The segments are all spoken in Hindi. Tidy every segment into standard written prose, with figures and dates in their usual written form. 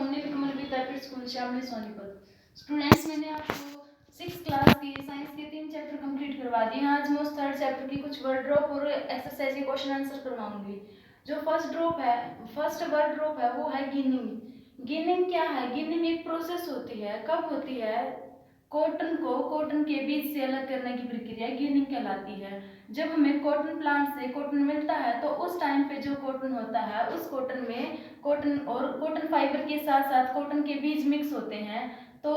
From Neelkamal Vidyapeeth school Shamli Sonipat. Students, मैंने आपको 6th क्लास की साइंस के 3 चैप्टर कंप्लीट करवा दिए हैं। आज मैं उस 3rd चैप्टर की कुछ वर्ड ड्रॉप और एक्सरसाइज के क्वेश्चन आंसर करवाऊंगी। जो फर्स्ट वर्ड ड्रॉप है वो है गिनिंग। गिनिंग क्या है? गिनिंग एक प्रोसेस होती है। कब होती है? कॉटन को कॉटन के बीज से अलग करने की प्रक्रिया गिनिंग कहलाती है। जब हमें कॉटन प्लांट से कॉटन मिलता है तो उस टाइम पे जो कॉटन होता है उस कॉटन में कॉटन फाइबर के साथ साथ कॉटन के बीज मिक्स होते हैं। तो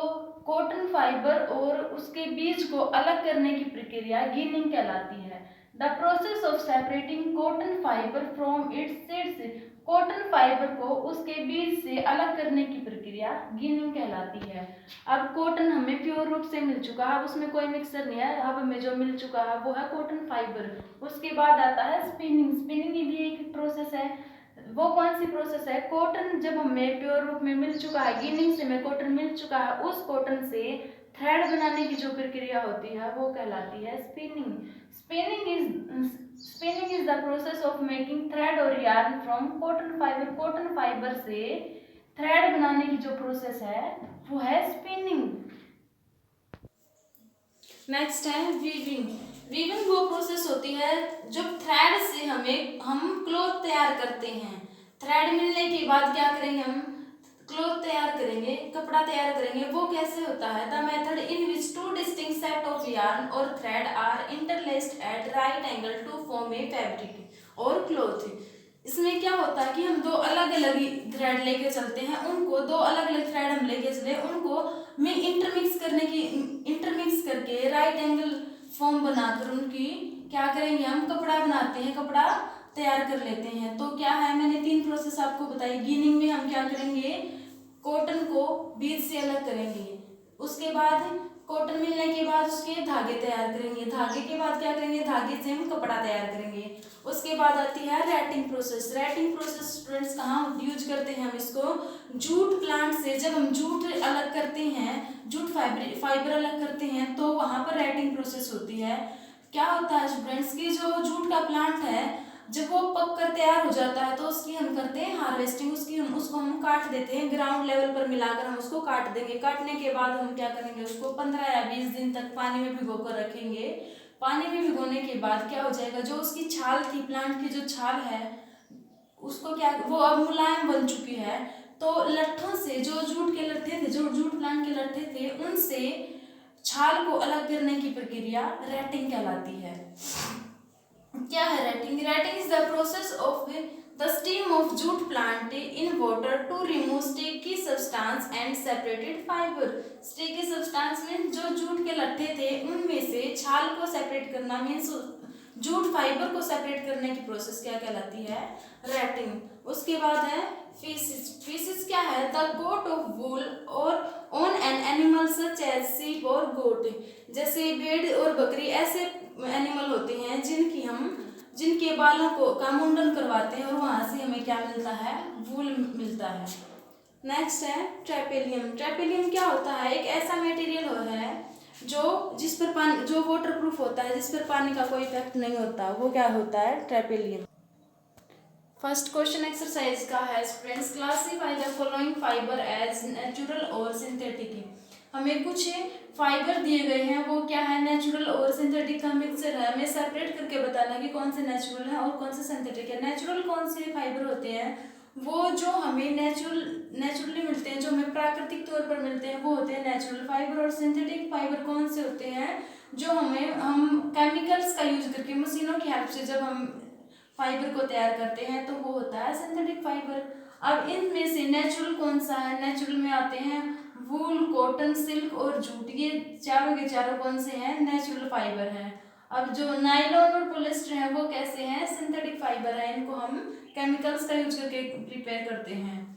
कॉटन फाइबर और उसके बीज को अलग करने की प्रक्रिया गिनिंग कहलाती है। The process of separating cotton fibre from its seeds. Cotton fibre को उसके बीज से अलग करने की प्रक्रिया गिनिंग कहलाती है। अब कॉटन हमें प्योर रूप से मिल चुका है, अब उसमें कोई मिक्सर नहीं है। अब हमें जो मिल चुका है वो है कॉटन फाइबर। उसके बाद आता है स्पिनिंग। स्पिनिंग भी एक प्रोसेस है। वो कौन सी प्रोसेस है? कॉटन जब हमें प्योर रूप में मिल चुका है, गिनिंग से हमें कॉटन मिल चुका है, उस कॉटन से थ्रेड बनाने की जो प्रक्रिया होती है वो कहलाती है spinning. Spinning is the process of making thread और yarn from cotton fibre. Cotton fibre से थ्रेड बनाने की जो प्रोसेस है वो है स्पिनिंग। नेक्स्ट है वीविंग। वीविंग वो प्रोसेस होती है जब थ्रेड से हम क्लॉथ तैयार करते हैं। थ्रेड मिलने के बाद क्या करेंगे? हम क्लॉथ तैयार करेंगे, कपड़ा तैयार करेंगे। वो कैसे होता है? The method in which 2 distinct set of yarn और thread are interlaced at right angle to form a fabric और क्लॉथ। इसमें क्या होता है कि हम दो अलग अलग थ्रेड लेके चलते हैं, उनको दो अलग अलग थ्रेड हम लेके चले, उनको में इंटरमिक्स करके राइट एंगल फॉर्म बनाकर उनकी क्या करेंगे? हम कपड़ा बनाते हैं, कपड़ा तैयार कर लेते हैं। तो क्या है, मैंने 3 प्रोसेस आपको बताई। गिनिंग में हम क्या करेंगे? कॉटन को बीज से अलग करेंगे। उसके बाद कॉटन मिलने के बाद उसके धागे तैयार करेंगे। धागे के बाद क्या करेंगे? धागे से हम कपड़ा तैयार करेंगे। उसके बाद आती है rating process. Rating process students कहाँ यूज करते हैं हम इसको? जूट प्लांट से जब हम जूट अलग करते हैं, जूट फाइबर अलग करते हैं तो वहां पर रैटिंग प्रोसेस होती है। क्या होता है स्टूडेंट्स की जो जूट का प्लांट है, जब वो पक कर तैयार हो जाता है तो उसकी हम करते हैं हार्वेस्टिंग। उसको हम काट देते हैं, ग्राउंड लेवल पर मिलाकर हम उसको काट देंगे। काटने के बाद हम क्या करेंगे? उसको 15 या 20 दिन तक पानी में भिगो कर रखेंगे। पानी में भिगोने के बाद क्या हो जाएगा? जो उसकी छाल थी, प्लांट की जो छाल है, उसको क्या, वो अब मुलायम बन चुकी है। तो लट्ठों से, जो जूट के लट्ठे थे, जो जूट प्लांट के लट्ठे थे, उनसे छाल को अलग करने की प्रक्रिया रैटिंग कहलाती है। क्या है retting? Retting is the process of the steam of jute plant in water to remove sticky substance and separated fibre. Sticky substance mean जो जूट के लट्ठे थे उनमें से छाल को सेपरेट करना, मीन्स जूट फाइबर को सेपरेट करने की प्रोसेस क्या कहलाती है? रैटिंग। उसके बाद है फीसिस। फीसिस क्या है? द गोट ऑफ वूल और on an animal such as sheep और गोट। जैसे भेड़ और बकरी ऐसे एनिमल होते हैं जिनके बालों का मुंडन करवाते हैं और वहां से हमें क्या मिलता है? वूल मिलता है। नेक्स्ट है ट्रेपेलियम। ट्रेपेलियम क्या होता है? एक ऐसा मटेरियल है जिस पर पानी, जो वाटर प्रूफ होता है, जिस पर पानी का कोई इफेक्ट नहीं होता, वो क्या होता है? ट्रेपेलियम। फर्स्ट क्वेश्चन एक्सरसाइज का है students, classify the following fibre as natural और सिंथेटिक। हमें कुछ फाइबर दिए गए हैं, वो क्या है? नेचुरल और सिंथेटिक का मिक्सचर है। हमें सेपरेट करके बताना कि कौन से नेचुरल है और कौन से सिंथेटिक है। नेचुरल कौन से फाइबर होते हैं? वो जो हमें नेचुरली मिलते हैं, जो हमें प्राकृतिक तौर पर मिलते हैं, वो होते हैं नेचुरल फाइबर। और सिंथेटिक फाइबर कौन से होते हैं? जो हम केमिकल्स का यूज करके, मशीनों की हेल्प से जब हम फाइबर को तैयार करते हैं तो वो होता है सिंथेटिक फाइबर। अब इनमें से नेचुरल कौन सा है? नेचुरल में आते हैं वूल, कॉटन, सिल्क और जूट। ये चारों के चारों कौन से हैं? नेचुरल फाइबर हैं। अब जो नायलॉन और पॉलिएस्टर हैं वो कैसे हैं? सिंथेटिक फाइबर है। इनको हम केमिकल्स का यूज करके प्रिपेयर करते हैं।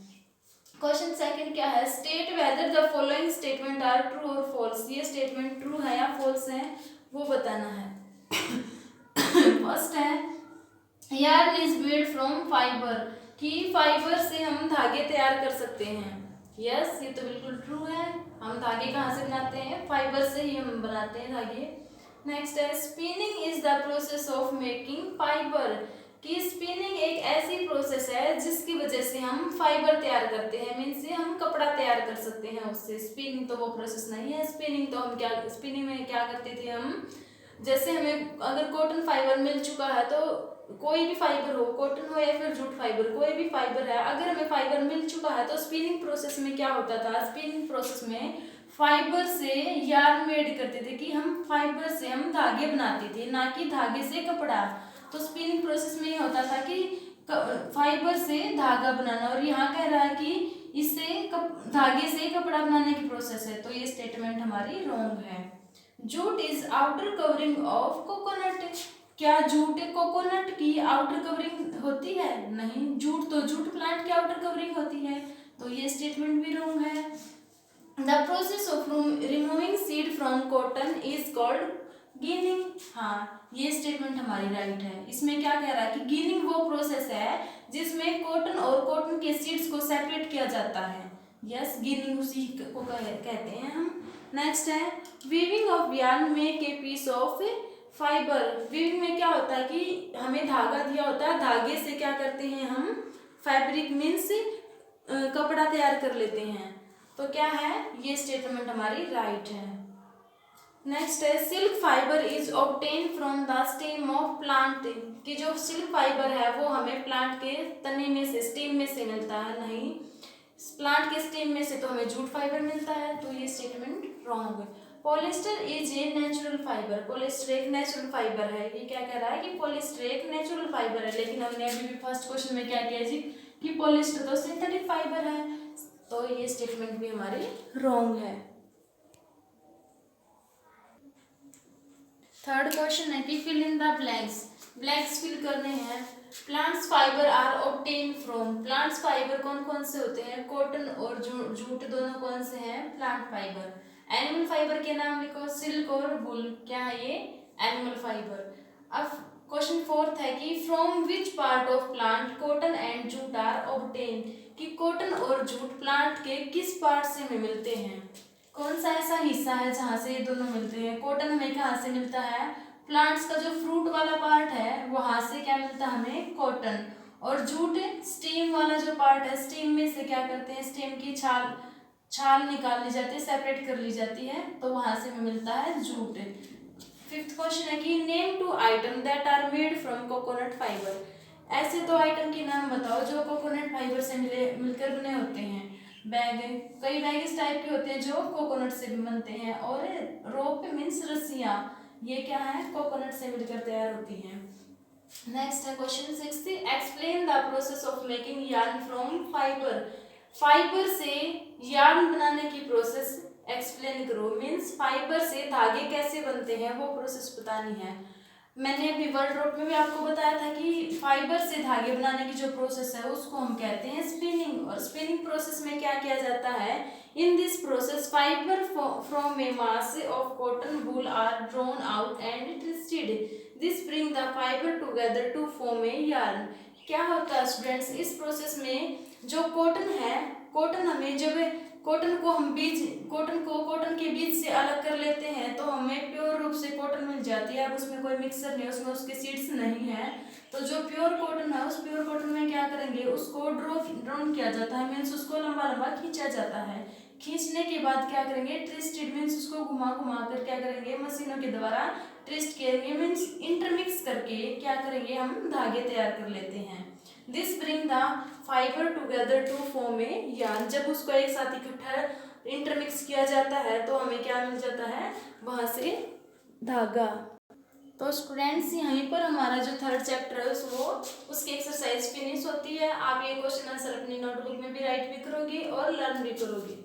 क्वेश्चन सेकंड क्या है? State whether the following statement are true और फॉल्स। ये स्टेटमेंट ट्रू है या फॉल्स है वो बताना है। फर्स्ट है yarn is made from fibre, कि फाइबर से हम धागे तैयार कर सकते हैं। यस, ये तो बिल्कुल ट्रू है। हम धागे कहाँ से बनाते हैं? फाइबर से ही हम बनाते हैं धागे। नेक्स्ट है spinning is the process of making fibre, कि स्पिनिंग एक ऐसी प्रोसेस है जिसकी वजह से हम फाइबर तैयार करते हैं, मीन्स से हम कपड़ा तैयार कर सकते हैं उससे। स्पिनिंग तो वो प्रोसेस नहीं है। स्पिनिंग तो हम क्या, स्पिनिंग में क्या करते थे हम, जैसे हमें अगर कॉटन फाइबर मिल चुका है तो कोई भी फाइबर हो, कॉटन हो या फिर जूट फाइबर, कोई भी फाइबर है, अगर हमें फाइबर मिल चुका है तो स्पिनिंग प्रोसेस में क्या होता था, स्पिनिंग प्रोसेस में फाइबर से यार्न मेड करते थे, कि हम फाइबर से हम धागे बनाते थे, ना कि धागे से कपड़ा। तो स्पिनिंग प्रोसेस में ये होता था कि फाइबर से धागा बनाना, और यहाँ कह रहा है कि इससे धागे से कपड़ा बनाने की प्रोसेस है, तो ये स्टेटमेंट हमारी रॉन्ग है। Jute is outer covering of coconut. क्या जूट कोकोनट की आउटर कवरिंग होती है? नहीं, जूट तो जूट प्लांट की आउटर कवरिंग होती है, तो ये स्टेटमेंट भी रॉन्ग है। The process of removing seed from cotton is called ginning. हाँ, ये स्टेटमेंट हमारी राइट है। इसमें क्या कह रहा है कि गिनिंग वो प्रोसेस है जिसमें कॉटन और कॉटन के सीड्स को सेपरेट किया जाता है। यस, गिनिंग उसी को कहते हैं हम। नेक्स्ट है weaving of yarn make a piece of fibre. Weaving में क्या होता है कि हमें धागा दिया होता है, धागे से क्या करते हैं हम, फैब्रिक मीन्स कपड़ा तैयार कर लेते हैं। तो क्या है, ये स्टेटमेंट हमारी राइट है। नेक्स्ट है silk fibre is obtain from the stem of plant. कि जो सिल्क फाइबर है वो हमें प्लांट के तने में से, स्टेम में से मिलता है। नहीं, प्लांट के स्टेम में से तो हमें जूट फाइबर मिलता है, तो ये स्टेटमेंट रॉन्ग है। Polyester is a natural fibre. Polyester एक नेचुरल फाइबर है। ये क्या कह रहा है कि पॉलिस्टर एक नेचुरल फाइबर है, लेकिन हमने अभी भी फर्स्ट क्वेश्चन में क्या किया जी, कि पॉलिस्टर तो सिंथेटिक फाइबर है, तो ये स्टेटमेंट भी हमारी रॉन्ग है। थर्ड क्वेश्चन है कि fill in the blanks. Blanks fill करने हैं। Plants fibre are obtain from. Plants fibre कौन कौन से होते हैं, कॉटन और जूट दोनों कौन से हैं, प्लांट फाइबर। एनिमल फाइबर के नाम लिखो, सिल्क और वुल, क्या है ये, एनिमल फाइबर। अब क्वेश्चन फोर्थ है कि from which part of plant cotton and jute are obtain. कि कॉटन और जूट प्लांट के किस पार्ट से हमें मिलते हैं, कौन सा ऐसा हिस्सा है जहाँ से ये दोनों मिलते हैं। कॉटन हमें कहाँ से मिलता है, प्लांट्स का जो फ्रूट वाला पार्ट है वहाँ से क्या मिलता है हमें, कॉटन। और जूट स्टेम वाला जो पार्ट है, स्टेम में से क्या करते हैं, स्टेम की छाल निकाल ली जाती है, सेपरेट कर ली जाती है, तो वहाँ से हमें मिलता है जूट। फिफ्थ क्वेश्चन है कि name two item that are made from coconut fibre. ऐसे दो आइटम के नाम बताओ जो कोकोनट फाइबर से मिलकर बने होते हैं। बैग, कई बैग इस टाइप के होते हैं जो कोकोनट से भी बनते हैं, और रोप मीन्स रस्सियाँ, ये क्या है, कोकोनट से मिलकर तैयार होती हैं। नेक्स्ट है question 6, explain the process of making yarn from fibre. Fibre से यार्न बनाने की प्रोसेस एक्सप्लेन करो, मीन्स फाइबर से धागे कैसे बनते हैं वो प्रोसेस बतानी है। मैंने अभी वर्ड रोप में भी आपको बताया था कि फाइबर से धागे बनाने की जो प्रोसेस है उसको हम कहते हैं स्पिनिंग। और स्पिनिंग प्रोसेस में क्या किया जाता है, in this process fibre from a mass of cotton wool are drawn out and twisted. This bring the fibre together to form a yarn. क्या होता है स्टूडेंट्स, इस प्रोसेस में जो कॉटन है, कॉटन हमें जब कॉटन को हम कॉटन के बीज से अलग कर लेते हैं तो हमें प्योर रूप से कॉटन मिल जाती है। अब उसमें कोई मिक्सर नहीं, उसमें उसके सीड्स नहीं है, तो जो प्योर कॉटन है उस प्योर कॉटन में क्या करेंगे, उसको ड्रोन किया जाता है, मीन्स उसको लंबा लंबा खींचा जाता है। खींचने के बाद क्या करेंगे, ट्विस्टेड मीन्स उसको घुमा घुमा कर क्या करेंगे, मशीनों के द्वारा ट्विस्ट करेंगे, मीन्स इंटरमिक्स करके क्या करेंगे, हम धागे तैयार कर लेते हैं। This bring the fibre together to form a yarn. जब उसको एक साथ इकट्ठा इंटरमिक्स किया जाता है तो हमें क्या मिल जाता है, वहाँ से धागा। तो स्टूडेंट्स यहीं पर हमारा जो थर्ड चैप्टर है उसकी एक्सरसाइज फिनिश होती है। आप ये क्वेश्चन आंसर अपनी नोटबुक में भी राइट भी करोगे और लर्न भी करोगे।